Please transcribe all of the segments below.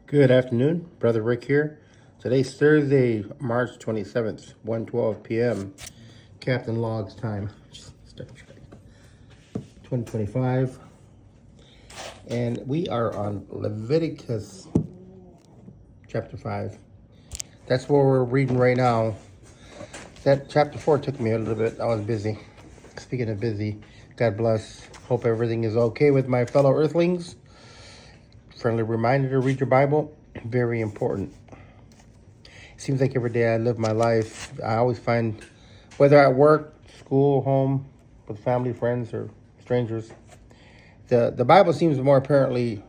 Good afternoon, Brother Rick here. Today's Thursday, March 27th, 1:12 p.m. Captain Logs time, Star Trek 2025. And we are on Leviticus chapter 5. That's what we're reading right now. That chapter 4 took me a little bit. I was busy. Speaking of busy, God bless. Hope everything is okay with my fellow earthlings. Friendly reminder to read your Bible. Very important. Seems like every day I live my life, I always find, whether at work, school, home, with family, friends, or strangers, the Bible seems more apparently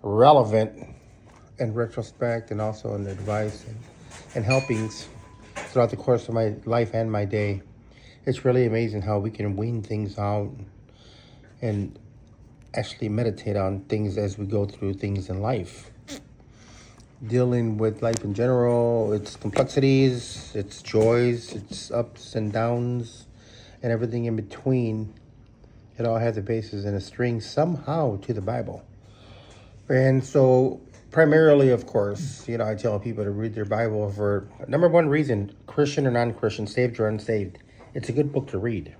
relevant in retrospect and also in advice and helpings throughout the course of my life and my day. It's really amazing how we can wean things out and actually meditate on things as we go through things in life. Dealing with life in general, its complexities, its joys, its ups and downs, and everything in between. It all has a basis and a string somehow to the Bible. And so, primarily, of course, I tell people to read their Bible for number one reason: Christian or non-Christian, saved or unsaved. It's a good book to read.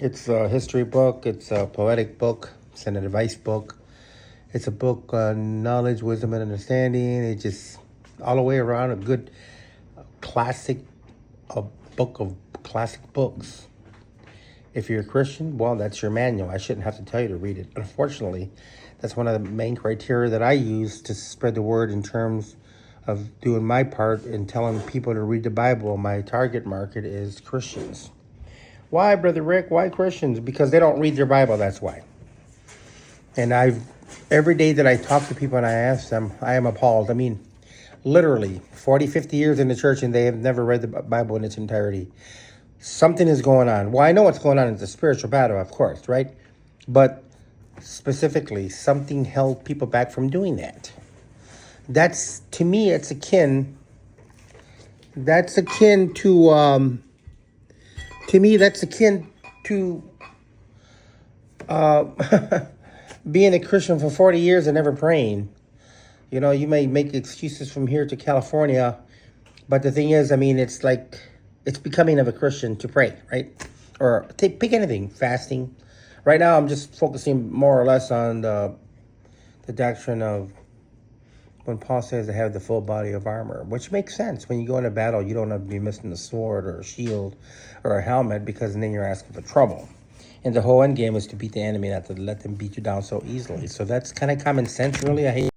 It's a history book. It's a poetic book. It's an advice book. It's a book on knowledge, wisdom, and understanding. It's just all the way around a good classic, a book of classic books. If you're a Christian, well, that's your manual. I shouldn't have to tell you to read it. Unfortunately, that's one of the main criteria that I use to spread the word in terms of doing my part in telling people to read the Bible. My target market is Christians. Why, Brother Rick? Why Christians? Because they don't read their Bible, that's why. And every day that I talk to people and I ask them, I am appalled. I mean, literally 40, 50 years in the church and they have never read the Bible in its entirety. Something is going on. Well, I know what's going on. It's a spiritual battle, of course, right? But specifically, something held people back from doing that. That's, to me, that's akin to being a Christian for 40 years and never praying. You may make excuses from here to California, but the thing is, it's becoming of a Christian to pray, right? Or pick anything, fasting. Right now, I'm just focusing more or less on the doctrine of when Paul says to have the full body of armor, which makes sense. When you go into battle, you don't have to be missing a sword or a shield or a helmet, because then you're asking for trouble. And the whole end game is to beat the enemy, not to let them beat you down so easily. So that's kind of common sense, really. I hate